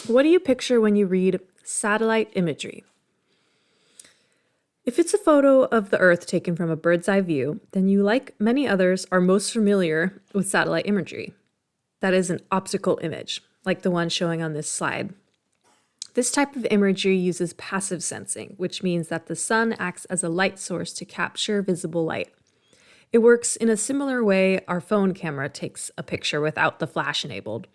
What do you picture when you read satellite imagery? If it's a photo of the Earth taken from a bird's eye view, then you, like many others, are most familiar with satellite imagery. That is an optical image, like the one showing on this slide. This type of imagery uses passive sensing, which means that the sun acts as a light source to capture visible light. It works in a similar way our phone camera takes a picture without the flash enabled.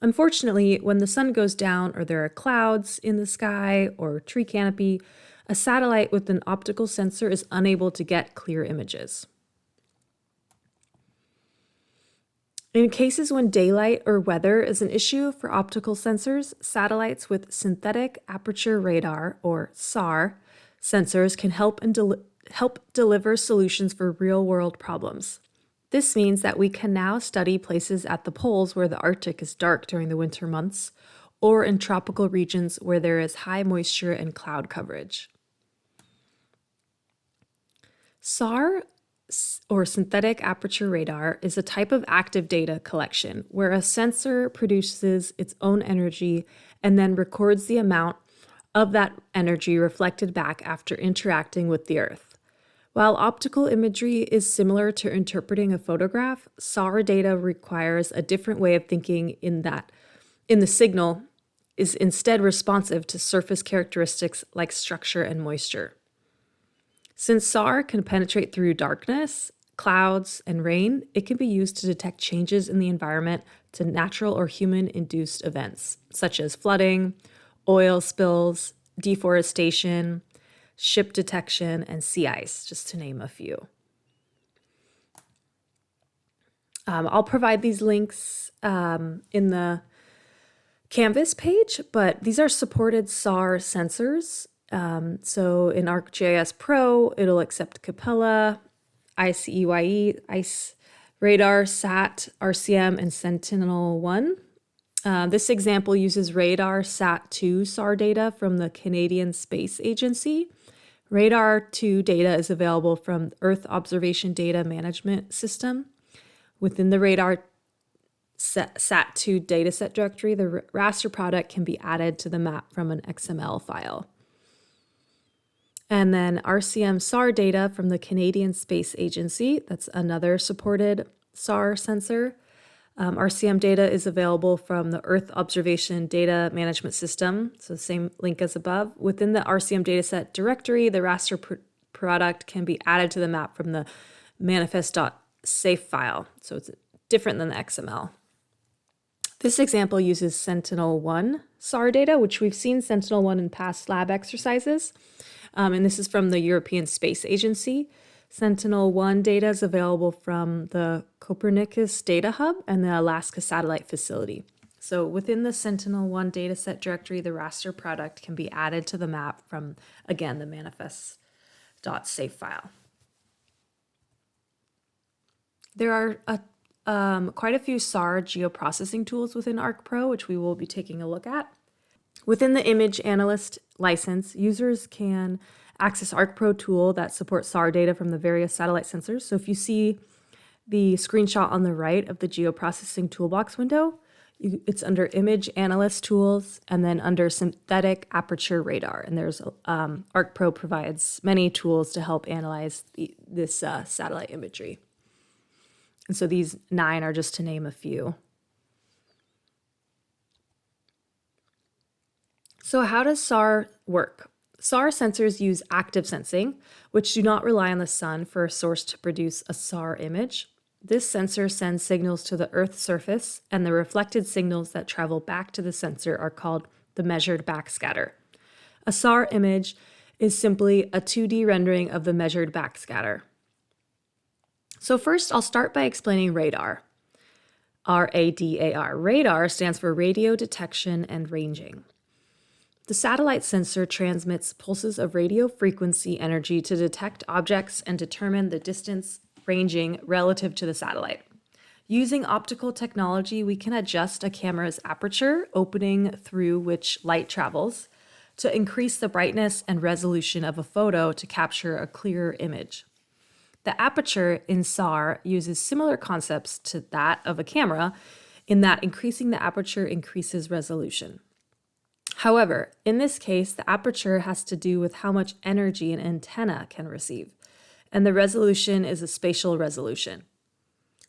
Unfortunately, when the sun goes down or there are clouds in the sky or tree canopy, a satellite with an optical sensor is unable to get clear images. In cases when daylight or weather is an issue for optical sensors, satellites with synthetic aperture radar, or SAR, sensors can help deliver solutions for real-world problems. This means that we can now study places at the poles where the Arctic is dark during the winter months, or in tropical regions where there is high moisture and cloud coverage. SAR, or synthetic aperture radar, is a type of active data collection where a sensor produces its own energy and then records the amount of that energy reflected back after interacting with the Earth. While optical imagery is similar to interpreting a photograph, SAR data requires a different way of thinking in the signal is instead responsive to surface characteristics like structure and moisture. Since SAR can penetrate through darkness, clouds, and rain, it can be used to detect changes in the environment to natural or human-induced events, such as flooding, oil spills, deforestation, ship detection, and sea ice, just to name a few. I'll provide these links in the Canvas page, but these are supported SAR sensors. So in ArcGIS Pro, it'll accept Capella, ICEYE, ICE, Radar, SAT, RCM, and Sentinel-1. This example uses Radar SAT-2 SAR data from the Canadian Space Agency. Radar 2 data is available from Earth Observation Data Management System. Within the Radar SAT-2 dataset directory, the raster product can be added to the map from an XML file. And then RCM SAR data from the Canadian Space Agency, that's another supported SAR sensor. RCM data is available from the Earth Observation Data Management System, so same link as above. Within the RCM dataset directory, the raster product can be added to the map from the manifest.safe file, so it's different than the XML. This example uses Sentinel-1 SAR data, which we've seen Sentinel-1 in past lab exercises, and this is from the European Space Agency. Sentinel-1 data is available from the Copernicus Data Hub and the Alaska Satellite Facility. So within the Sentinel-1 dataset directory, the raster product can be added to the map from, again, the manifest.safe file. There are quite a few SAR geoprocessing tools within ArcPro, which we will be taking a look at. Within the Image Analyst license, users can access ArcPro tool that supports SAR data from the various satellite sensors. So if you see the screenshot on the right of the geoprocessing toolbox window, it's under Image Analyst tools and then under Synthetic Aperture Radar. And there's ArcPro provides many tools to help analyze this satellite imagery. And so these 9 are just to name a few. So how does SAR work? SAR sensors use active sensing, which do not rely on the sun for a source to produce a SAR image. This sensor sends signals to the Earth's surface, and the reflected signals that travel back to the sensor are called the measured backscatter. A SAR image is simply a 2D rendering of the measured backscatter. So first, I'll start by explaining radar. RADAR. Radar stands for radio detection and ranging. The satellite sensor transmits pulses of radio frequency energy to detect objects and determine the distance ranging relative to the satellite. Using optical technology, we can adjust a camera's aperture, opening through which light travels, to increase the brightness and resolution of a photo to capture a clearer image. The aperture in SAR uses similar concepts to that of a camera in that increasing the aperture increases resolution. However, in this case, the aperture has to do with how much energy an antenna can receive, and the resolution is a spatial resolution.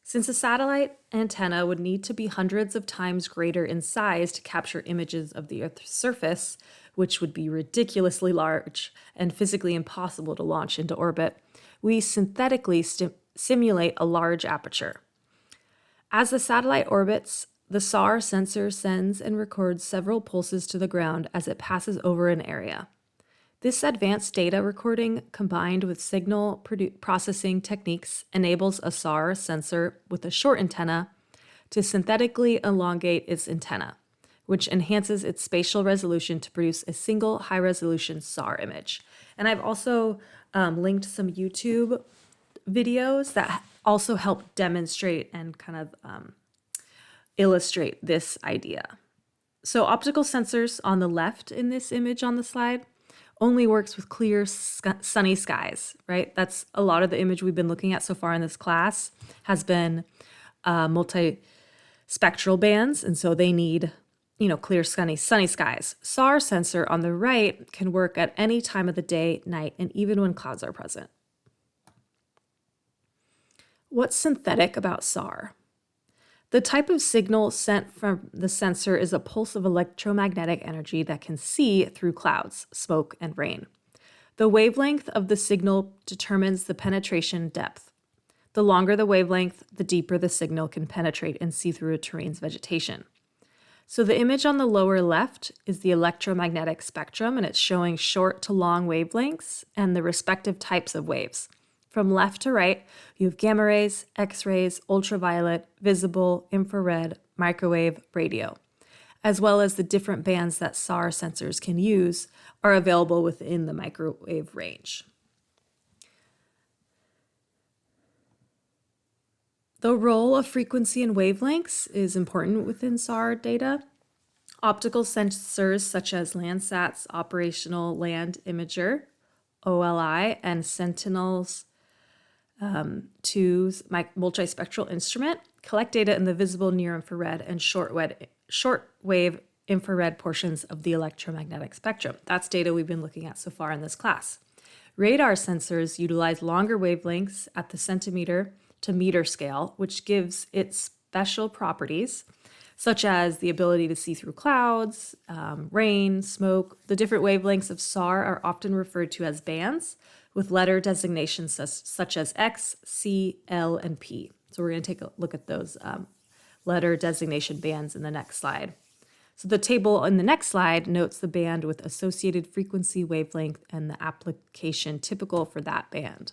Since a satellite antenna would need to be hundreds of times greater in size to capture images of the Earth's surface, which would be ridiculously large and physically impossible to launch into orbit, we synthetically simulate a large aperture. As the satellite orbits, the SAR sensor sends and records several pulses to the ground as it passes over an area. This advanced data recording combined with signal processing techniques enables a SAR sensor with a short antenna to synthetically elongate its antenna, which enhances its spatial resolution to produce a single high-resolution SAR image. And I've also linked some YouTube videos that also help demonstrate and kind of illustrate this idea. So optical sensors on the left in this image on the slide only works with clear sunny skies, right? That's a lot of the image we've been looking at so far in this class has been multispectral bands, and so they need, clear sunny skies. SAR sensor on the right can work at any time of the day, night, and even when clouds are present. What's synthetic about SAR? The type of signal sent from the sensor is a pulse of electromagnetic energy that can see through clouds, smoke, and rain. The wavelength of the signal determines the penetration depth. The longer the wavelength, the deeper the signal can penetrate and see through a terrain's vegetation. So the image on the lower left is the electromagnetic spectrum, and it's showing short to long wavelengths and the respective types of waves. From left to right, you have gamma rays, X-rays, ultraviolet, visible, infrared, microwave, radio, as well as the different bands that SAR sensors can use are available within the microwave range. The role of frequency and wavelengths is important within SAR data. Optical sensors such as Landsat's Operational Land Imager, OLI, and Sentinel's 2's multispectral instrument collect data in the visible near-infrared and shortwave infrared portions of the electromagnetic spectrum. That's data we've been looking at so far in this class. Radar sensors utilize longer wavelengths at the centimeter to meter scale, which gives it special properties, such as the ability to see through clouds, rain, smoke. The different wavelengths of SAR are often referred to as bands, with letter designations such as X, C, L, and P. So we're going to take a look at those letter designation bands in the next slide. So the table in the next slide notes the band with associated frequency, wavelength, and the application typical for that band.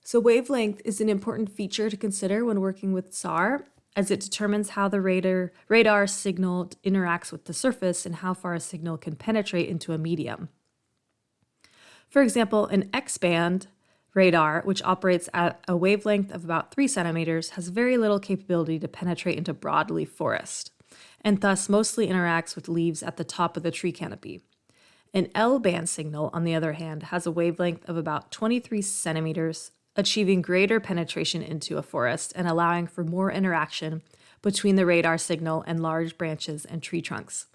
So wavelength is an important feature to consider when working with SAR, as it determines how the radar signal interacts with the surface and how far a signal can penetrate into a medium. For example, an X-band radar, which operates at a wavelength of about 3 centimeters, has very little capability to penetrate into broadleaf forest, and thus mostly interacts with leaves at the top of the tree canopy. An L-band signal, on the other hand, has a wavelength of about 23 centimeters, achieving greater penetration into a forest and allowing for more interaction between the radar signal and large branches and tree trunks.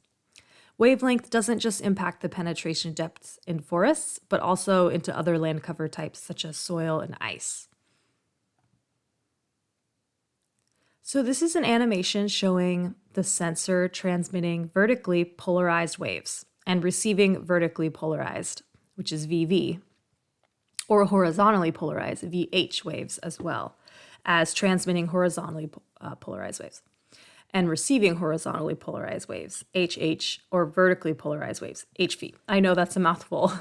Wavelength doesn't just impact the penetration depths in forests, but also into other land cover types such as soil and ice. So this is an animation showing the sensor transmitting vertically polarized waves and receiving vertically polarized, which is VV, or horizontally polarized, VH waves, as well as transmitting horizontally polarized waves, and receiving horizontally polarized waves, HH, or vertically polarized waves, HV. I know that's a mouthful,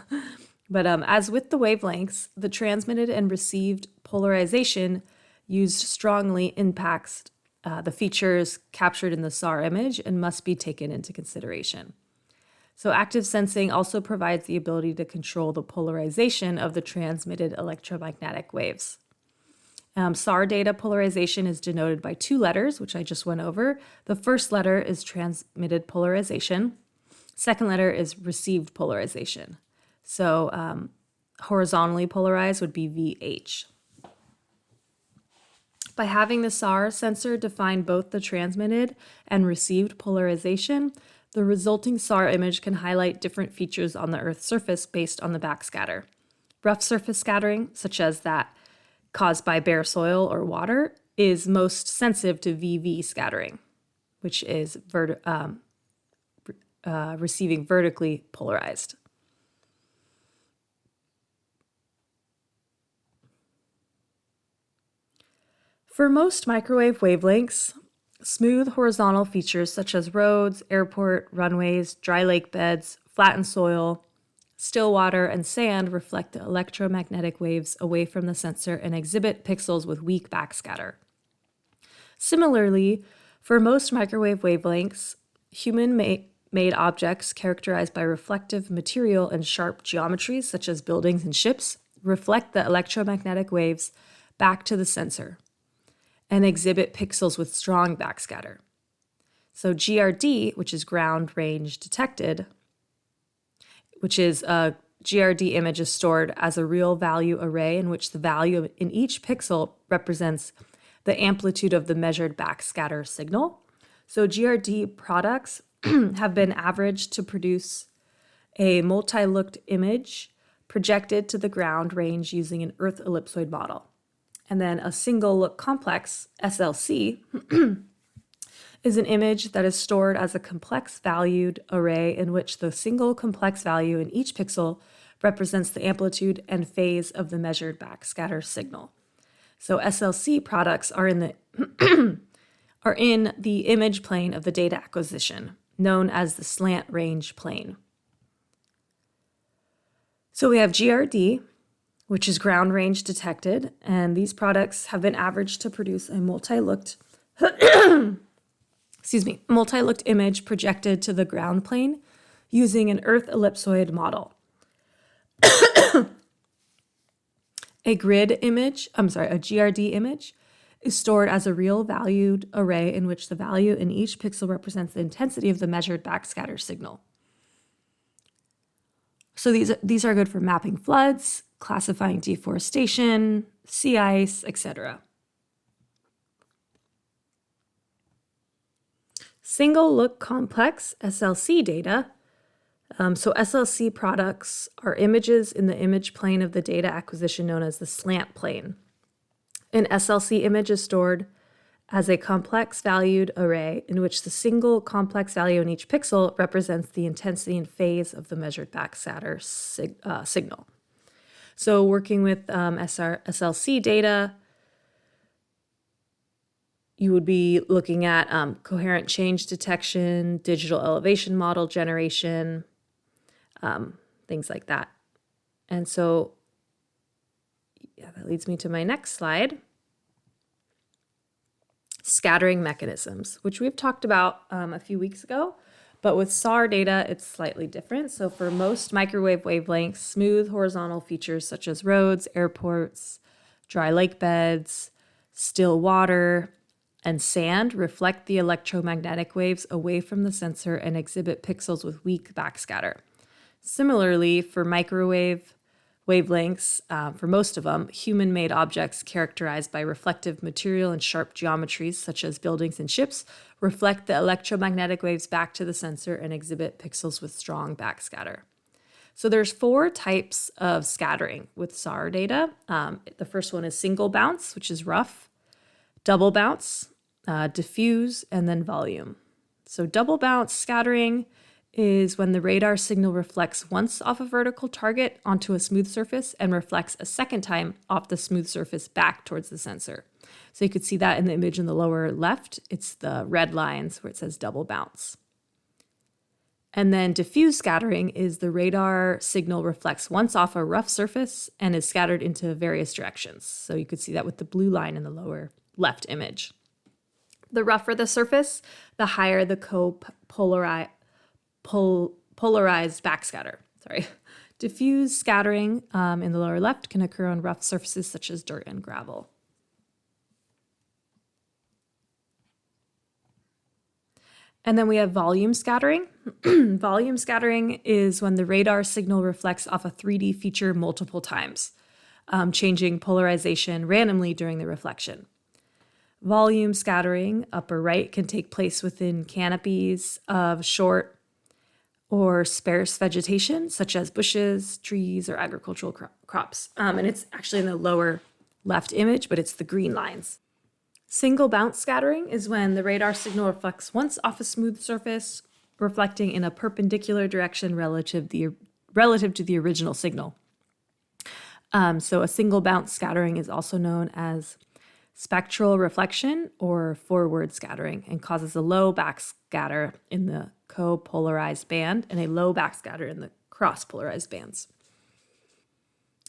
but as with the wavelengths, the transmitted and received polarization used strongly impacts the features captured in the SAR image and must be taken into consideration. So active sensing also provides the ability to control the polarization of the transmitted electromagnetic waves. SAR data polarization is denoted by 2 letters, which I just went over. The first letter is transmitted polarization. Second letter is received polarization. So horizontally polarized would be VH. By having the SAR sensor define both the transmitted and received polarization, The resulting SAR image can highlight different features on the Earth's surface based on the backscatter. Rough surface scattering, such as that caused by bare soil or water, is most sensitive to VV scattering, which is receiving vertically polarized. For most microwave wavelengths, smooth horizontal features such as roads, airport, runways, dry lake beds, flattened soil, still water, and sand reflect the electromagnetic waves away from the sensor and exhibit pixels with weak backscatter. Similarly, for most microwave wavelengths, human-made objects characterized by reflective material and sharp geometries such as buildings and ships reflect the electromagnetic waves back to the sensor and exhibit pixels with strong backscatter. So GRD, which is ground range detected, which is a GRD image is stored as a real value array in which the value in each pixel represents the amplitude of the measured backscatter signal. So GRD products have been averaged to produce a multi-looked image projected to the ground range using an Earth ellipsoid model. And then a single look complex, SLC, is an image that is stored as a complex valued array in which the single complex value in each pixel represents the amplitude and phase of the measured backscatter signal. So SLC products are in the image plane of the data acquisition, known as the slant range plane. So we have GRD, which is ground range detected, and these products have been averaged to produce a multi-looked image projected to the ground plane using an Earth ellipsoid model. A GRD image is stored as a real valued array in which the value in each pixel represents the intensity of the measured backscatter signal. So these are good for mapping floods, classifying deforestation, sea ice, etc. Single look complex SLC data. So SLC products are images in the image plane of the data acquisition known as the slant plane. An SLC image is stored as a complex valued array in which the single complex value in each pixel represents the intensity and phase of the measured backscatter signal. So working with SLC data, you would be looking at coherent change detection, digital elevation model generation, things like that. And so that leads me to my next slide. Scattering mechanisms, which we've talked about a few weeks ago, but with SAR data, it's slightly different. So for most microwave wavelengths, smooth horizontal features such as roads, airports, dry lake beds, still water, and sand reflect the electromagnetic waves away from the sensor and exhibit pixels with weak backscatter. Similarly, for microwave wavelengths, for most of them, human-made objects characterized by reflective material and sharp geometries, such as buildings and ships, reflect the electromagnetic waves back to the sensor and exhibit pixels with strong backscatter. So there's 4 types of scattering with SAR data. The first one is single bounce, which is rough, double bounce, diffuse, and then volume. So double bounce scattering is when the radar signal reflects once off a vertical target onto a smooth surface and reflects a second time off the smooth surface back towards the sensor. So you could see that in the image in the lower left. It's the red lines where it says double bounce. And then diffuse scattering is the radar signal reflects once off a rough surface and is scattered into various directions. So you could see that with the blue line in the lower left image. The rougher the surface, the higher the polarized backscatter. Diffuse scattering in the lower left can occur on rough surfaces such as dirt and gravel. And then we have volume scattering. Volume scattering is when the radar signal reflects off a 3D feature multiple times, changing polarization randomly during the reflection. Volume scattering, upper right, can take place within canopies of short or sparse vegetation, such as bushes, trees, or agricultural crops. And it's actually in the lower left image, but it's the green lines. Single bounce scattering is when the radar signal reflects once off a smooth surface, reflecting in a perpendicular direction relative to the original signal. So a single bounce scattering is also known as spectral reflection or forward scattering and causes a low backscatter in the copolarized band and a low backscatter in the cross-polarized bands.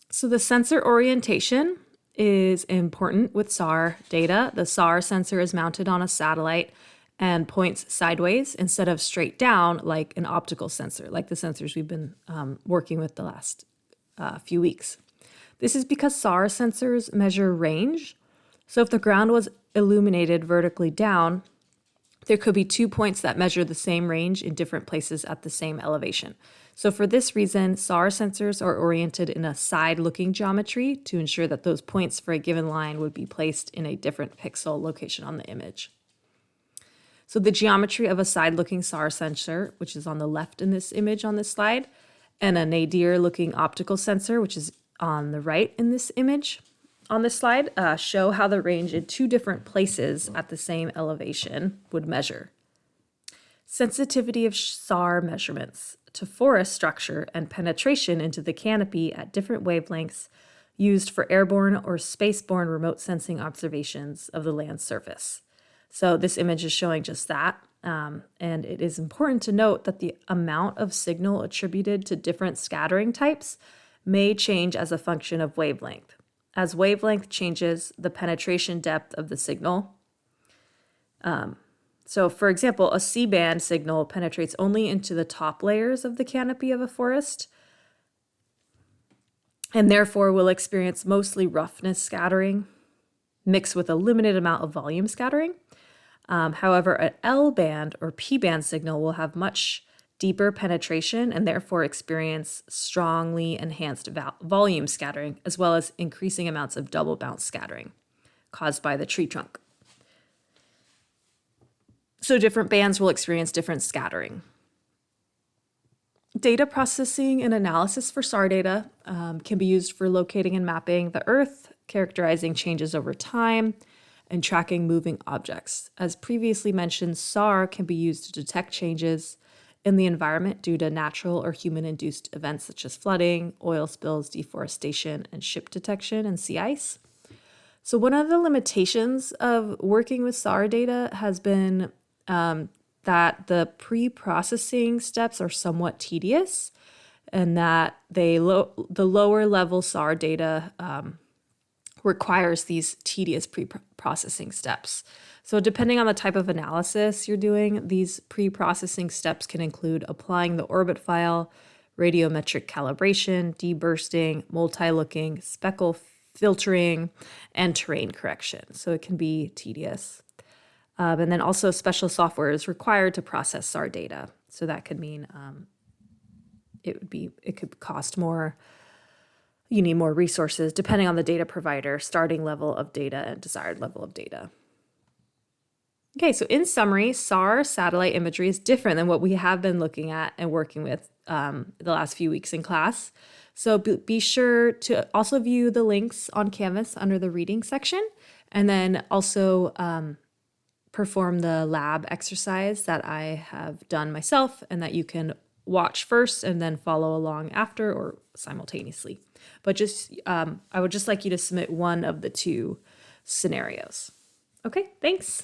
So the sensor orientation is important with SAR data. The SAR sensor is mounted on a satellite and points sideways instead of straight down like an optical sensor, like the sensors we've been working with the last few weeks. This is because SAR sensors measure range. So if the ground was illuminated vertically down, there could be 2 points that measure the same range in different places at the same elevation. So for this reason, SAR sensors are oriented in a side-looking geometry to ensure that those points for a given line would be placed in a different pixel location on the image. So the geometry of a side-looking SAR sensor, which is on the left in this image on this slide, and a nadir-looking optical sensor, which is on the right in this image on this slide, show how the range in two different places at the same elevation would measure. Sensitivity of SAR measurements to forest structure and penetration into the canopy at different wavelengths used for airborne or spaceborne remote sensing observations of the land surface. So this image is showing just that. And it is important to note that the amount of signal attributed to different scattering types may change as a function of wavelength. As wavelength changes, the penetration depth of the signal. So for example, a C-band signal penetrates only into the top layers of the canopy of a forest and therefore will experience mostly roughness scattering mixed with a limited amount of volume scattering. However, an L-band or P-band signal will have much deeper penetration and therefore experience strongly enhanced volume scattering, as well as increasing amounts of double bounce scattering caused by the tree trunk. So different bands will experience different scattering. Data processing and analysis for SAR data can be used for locating and mapping the Earth, characterizing changes over time, and tracking moving objects. As previously mentioned, SAR can be used to detect changes in the environment due to natural or human-induced events such as flooding, oil spills, deforestation, and ship detection and sea ice. So one of the limitations of working with SAR data has been that the pre-processing steps are somewhat tedious and that the lower level SAR data requires these tedious pre-processing steps. So depending on the type of analysis you're doing, these pre-processing steps can include applying the orbit file, radiometric calibration, debursting, multi-looking, speckle filtering, and terrain correction. So it can be tedious. And then also special software is required to process SAR data. So that could mean it could cost more. You need more resources depending on the data provider, starting level of data, and desired level of data. Okay, so in summary, SAR satellite imagery is different than what we have been looking at and working with the last few weeks in class. So be sure to also view the links on Canvas under the reading section, and then also perform the lab exercise that I have done myself and that you can watch first and then follow along after or simultaneously. But I would just like you to submit one of the two scenarios. Okay, thanks.